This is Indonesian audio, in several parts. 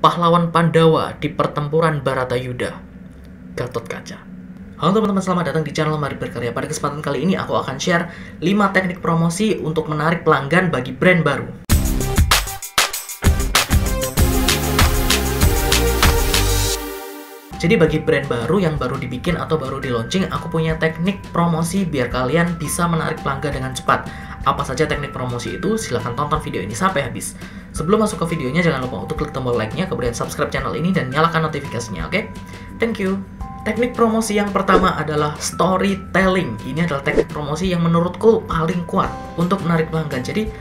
pahlawan Pandawa di pertempuran Baratayuda, Gatotkaca. Halo teman-teman, selamat datang di channel Mari Berkarya. Pada kesempatan kali ini aku akan share 5 teknik promosi untuk menarik pelanggan bagi brand baru. Jadi bagi brand baru yang baru dibikin atau baru di launching, aku punya teknik promosi biar kalian bisa menarik pelanggan dengan cepat. Apa saja teknik promosi itu? Silahkan tonton video ini sampai habis. Sebelum masuk ke videonya, jangan lupa untuk klik tombol like-nya, kemudian subscribe channel ini dan nyalakan notifikasinya, oke? Thank you. Teknik promosi yang pertama adalah storytelling. Ini adalah teknik promosi yang menurutku paling kuat untuk menarik pelanggan. Jadi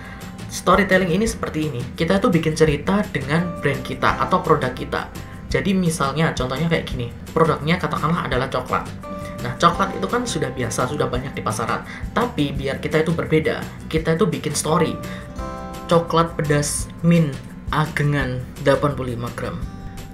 storytelling ini seperti ini. Kita tuh bikin cerita dengan brand kita atau produk kita. Jadi misalnya contohnya kayak gini, produknya katakanlah adalah coklat. Nah, coklat itu kan sudah biasa, sudah banyak di pasaran. Tapi biar kita itu berbeda, kita itu bikin story. Coklat pedas mint agengan 85 gram.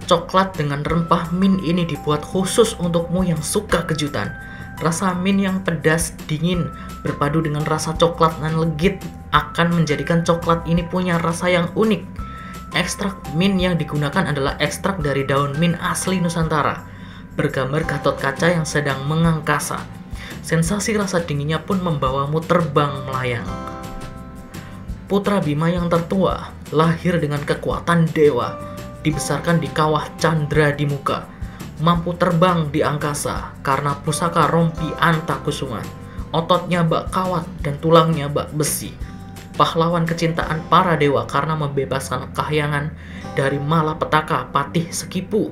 Coklat dengan rempah mint ini dibuat khusus untukmu yang suka kejutan. Rasa mint yang pedas, dingin, berpadu dengan rasa coklat dan legit akan menjadikan coklat ini punya rasa yang unik. Ekstrak mint yang digunakan adalah ekstrak dari daun mint asli Nusantara, bergambar Gatotkaca yang sedang mengangkasa. Sensasi rasa dinginnya pun membawamu terbang melayang. Putra Bima yang tertua, lahir dengan kekuatan dewa, dibesarkan di kawah Candra di muka, mampu terbang di angkasa karena pusaka rompi Antakusuma, ototnya bak kawat dan tulangnya bak besi. Pahlawan kecintaan para dewa karena membebaskan kahyangan dari malapetaka Patih Sekipu.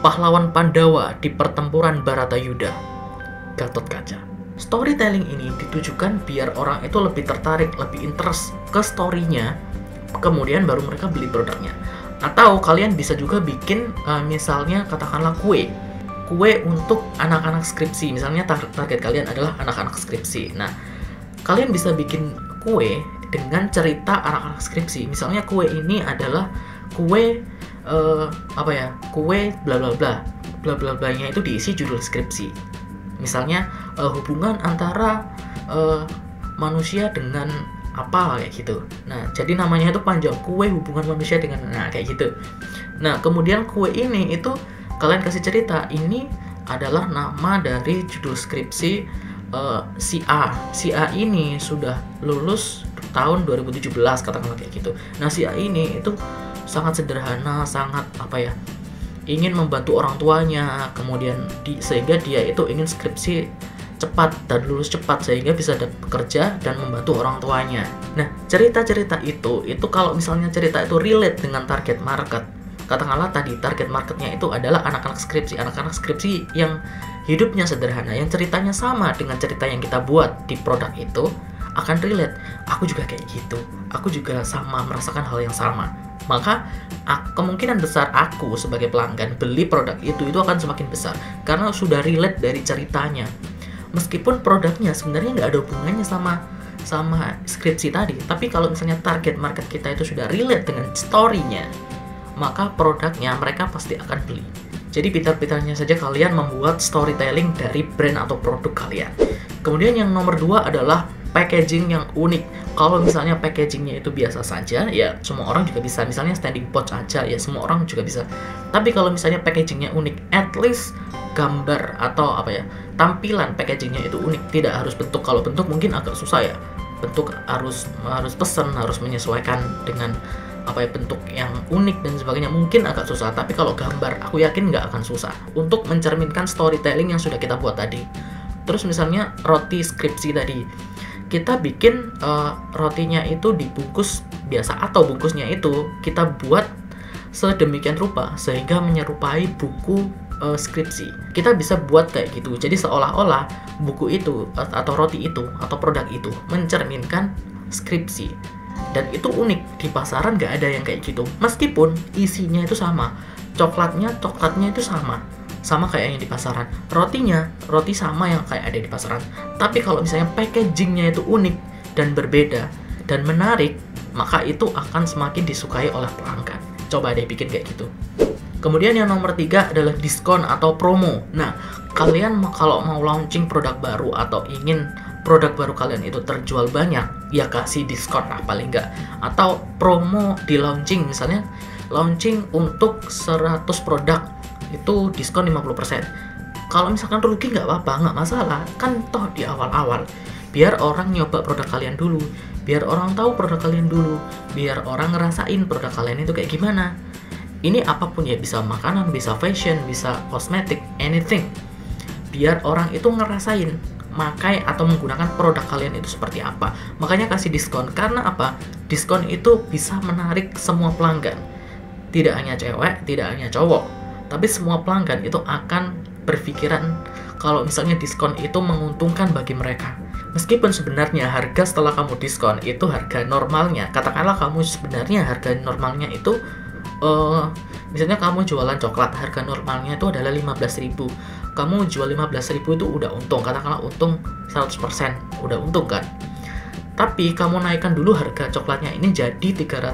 Pahlawan Pandawa di pertempuran Baratayuda, Gatotkaca. Storytelling ini ditujukan biar orang itu lebih tertarik, lebih interest ke story-nya, kemudian baru mereka beli produknya. Atau kalian bisa juga bikin misalnya katakanlah kue untuk anak-anak skripsi. Misalnya target kalian adalah anak-anak skripsi. Nah, kalian bisa bikin kue dengan cerita anak-anak skripsi. Misalnya kue ini adalah kue kue bla bla bla. Bla bla blanya itu diisi judul skripsi. Misalnya hubungan antara manusia dengan apa kayak gitu. Nah, jadi namanya itu panjang, kue hubungan manusia dengan kayak gitu. Nah, kemudian kue ini itu kalian kasih cerita, ini adalah nama dari judul skripsi si A. Si A ini sudah lulus tahun 2017 katakanlah kayak gitu. Nah, si A ini itu sangat sederhana, sangat ingin membantu orang tuanya, kemudian sehingga dia itu ingin skripsi cepat dan lulus cepat sehingga bisa bekerja dan membantu orang tuanya. Nah, cerita-cerita itu kalau misalnya cerita itu relate dengan target market, katakanlah tadi target marketnya itu adalah anak-anak skripsi yang hidupnya sederhana, yang ceritanya sama dengan cerita yang kita buat di produk itu, akan relate. Aku juga kayak gitu, aku juga sama merasakan hal yang sama. Maka kemungkinan besar aku sebagai pelanggan beli produk itu akan semakin besar karena sudah relate dari ceritanya. Meskipun produknya sebenarnya nggak ada hubungannya sama skripsi tadi, tapi kalau misalnya target market kita itu sudah relate dengan story-nya, maka produknya mereka pasti akan beli. Jadi pintar-pintarnya saja kalian membuat storytelling dari brand atau produk kalian. Kemudian yang nomor 2 adalah packaging yang unik. Kalau misalnya packagingnya itu biasa saja, ya semua orang juga bisa. Misalnya standing pouch aja, ya semua orang juga bisa. Tapi kalau misalnya packagingnya unik, at least gambar atau tampilan packagingnya itu unik. Tidak harus bentuk. Kalau bentuk mungkin agak susah ya. Bentuk harus pesen, harus menyesuaikan dengan bentuk yang unik dan sebagainya, mungkin agak susah. Tapi kalau gambar, aku yakin nggak akan susah untuk mencerminkan storytelling yang sudah kita buat tadi. Terus misalnya roti skripsi tadi, kita bikin rotinya itu dibungkus biasa atau bungkusnya itu kita buat sedemikian rupa sehingga menyerupai buku skripsi. Kita bisa buat kayak gitu. Jadi seolah-olah buku itu atau roti itu atau produk itu mencerminkan skripsi. Dan itu unik, di pasaran nggak ada yang kayak gitu. Meskipun isinya itu sama, coklatnya itu sama kayak yang di pasaran. Roti sama yang kayak ada di pasaran. Tapi kalau misalnya packagingnya itu unik dan berbeda dan menarik, maka itu akan semakin disukai oleh pelanggan. Coba deh bikin kayak gitu. Kemudian yang nomor 3 adalah diskon atau promo. Nah, kalian kalau mau launching produk baru atau ingin produk baru kalian itu terjual banyak, ya kasih diskon lah paling nggak. Atau promo di launching, misalnya launching untuk 100 produk itu diskon 50%. Kalau misalkan rugi nggak apa-apa, nggak masalah, kan toh di awal-awal biar orang nyoba produk kalian dulu, biar orang tahu produk kalian dulu, biar orang ngerasain produk kalian itu kayak gimana. Ini apapun ya, bisa makanan, bisa fashion, bisa kosmetik, anything. Biar orang itu ngerasain makai atau menggunakan produk kalian itu seperti apa. Makanya kasih diskon. Karena apa? Diskon itu bisa menarik semua pelanggan. Tidak hanya cewek, tidak hanya cowok, tapi semua pelanggan itu akan berpikiran kalau misalnya diskon itu menguntungkan bagi mereka. Meskipun sebenarnya harga setelah kamu diskon itu harga normalnya, katakanlah kamu sebenarnya harga normalnya itu misalnya kamu jualan coklat, harga normalnya itu adalah 15.000. Kamu jual 15.000 itu udah untung, katakanlah untung 100%, udah untung kan. Tapi kamu naikkan dulu harga coklatnya ini jadi 30.000.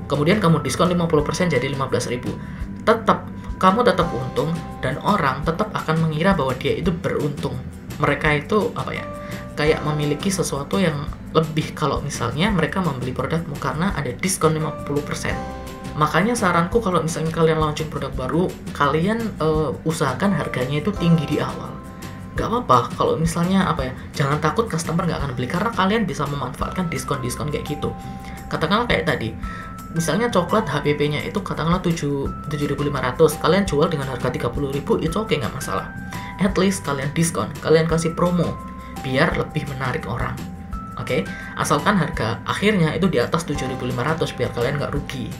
Kemudian kamu diskon 50% jadi 15.000. Kamu tetap untung dan orang tetap akan mengira bahwa dia itu beruntung. Mereka itu kayak memiliki sesuatu yang lebih kalau misalnya mereka membeli produkmu karena ada diskon 50%. Makanya saranku kalau misalnya kalian launching produk baru, kalian usahakan harganya itu tinggi di awal. Gak apa-apa kalau misalnya jangan takut customer gak akan beli, karena kalian bisa memanfaatkan diskon-diskon kayak gitu. Katakanlah kayak tadi, misalnya coklat HPP-nya itu katakanlah 7.500, kalian jual dengan harga 30.000, itu oke, nggak masalah. At least kalian diskon, kalian kasih promo biar lebih menarik orang. Oke, asalkan harga akhirnya itu di atas 7.500 biar kalian nggak rugi.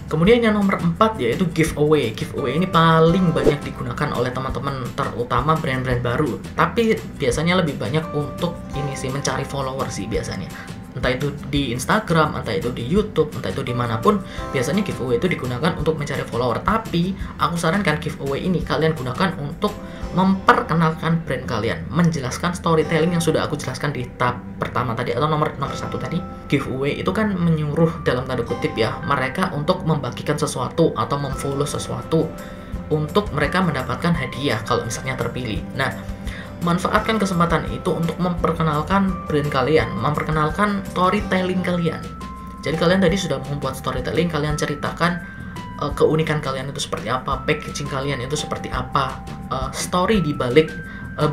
Kemudian yang nomor 4 yaitu giveaway. Giveaway ini paling banyak digunakan oleh teman-teman, terutama brand-brand baru. Tapi biasanya lebih banyak untuk ini sih, mencari follower sih biasanya. Entah itu di Instagram, entah itu di YouTube, entah itu dimanapun, biasanya giveaway itu digunakan untuk mencari follower. Tapi aku sarankan giveaway ini kalian gunakan untuk memperkenalkan brand kalian, menjelaskan storytelling yang sudah aku jelaskan di tab pertama tadi atau nomor 1 tadi. Giveaway itu kan menyuruh dalam tanda kutip ya mereka untuk membagikan sesuatu atau memfollow sesuatu untuk mereka mendapatkan hadiah kalau misalnya terpilih. Nah, manfaatkan kesempatan itu untuk memperkenalkan brand kalian, memperkenalkan storytelling kalian. Jadi kalian tadi sudah membuat storytelling, kalian ceritakan keunikan kalian itu seperti apa, packaging kalian itu seperti apa, story di balik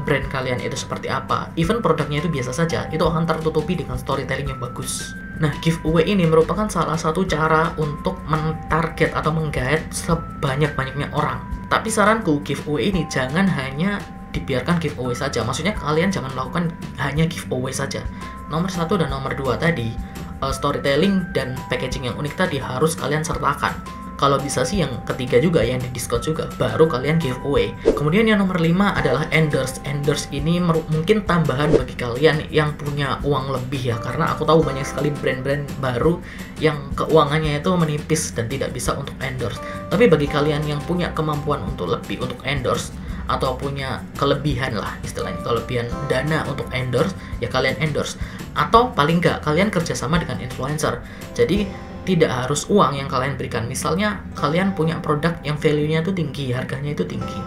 brand kalian itu seperti apa. Even produknya itu biasa saja, itu akan tertutupi dengan storytelling yang bagus. Nah, giveaway ini merupakan salah satu cara untuk mentarget atau menggait sebanyak-banyaknya orang. Tapi saranku, giveaway ini jangan hanya dibiarkan giveaway saja. Maksudnya kalian jangan melakukan hanya giveaway saja. Nomor 1 dan nomor 2 tadi, storytelling dan packaging yang unik tadi harus kalian sertakan. Kalau bisa sih yang ketiga juga, yang di diskon juga, baru kalian giveaway. Kemudian yang nomor 5 adalah endorse. Endorse ini mungkin tambahan bagi kalian yang punya uang lebih ya, karena aku tahu banyak sekali brand-brand baru yang keuangannya itu menipis dan tidak bisa untuk endorse. Tapi bagi kalian yang punya kemampuan untuk lebih untuk endorse, atau punya kelebihan lah istilahnya, kelebihan dana untuk endorse, ya kalian endorse. Atau paling nggak kalian kerjasama dengan influencer. Jadi tidak harus uang yang kalian berikan. Misalnya kalian punya produk yang value-nya itu tinggi, harganya itu tinggi,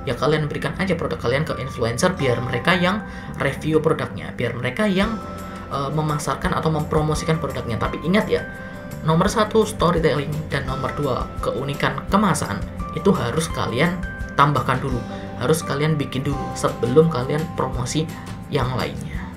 ya kalian berikan aja produk kalian ke influencer biar mereka yang review produknya, biar mereka yang memasarkan atau mempromosikan produknya. Tapi ingat ya, nomor 1 storytelling dan nomor 2 keunikan kemasan itu harus kalian tambahkan dulu, harus kalian bikin dulu sebelum kalian promosi yang lainnya.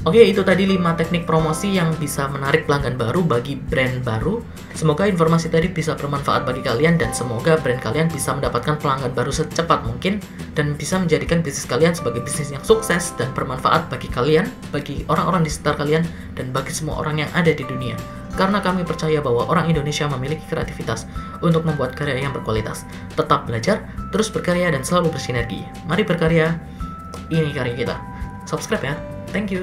Oke, itu tadi 5 teknik promosi yang bisa menarik pelanggan baru bagi brand baru. Semoga informasi tadi bisa bermanfaat bagi kalian dan semoga brand kalian bisa mendapatkan pelanggan baru secepat mungkin dan bisa menjadikan bisnis kalian sebagai bisnis yang sukses dan bermanfaat bagi kalian, bagi orang-orang di sekitar kalian, dan bagi semua orang yang ada di dunia. Karena kami percaya bahwa orang Indonesia memiliki kreativitas untuk membuat karya yang berkualitas. Tetap belajar, terus berkarya, dan selalu bersinergi. Mari berkarya, ini karya kita. Subscribe ya. Thank you.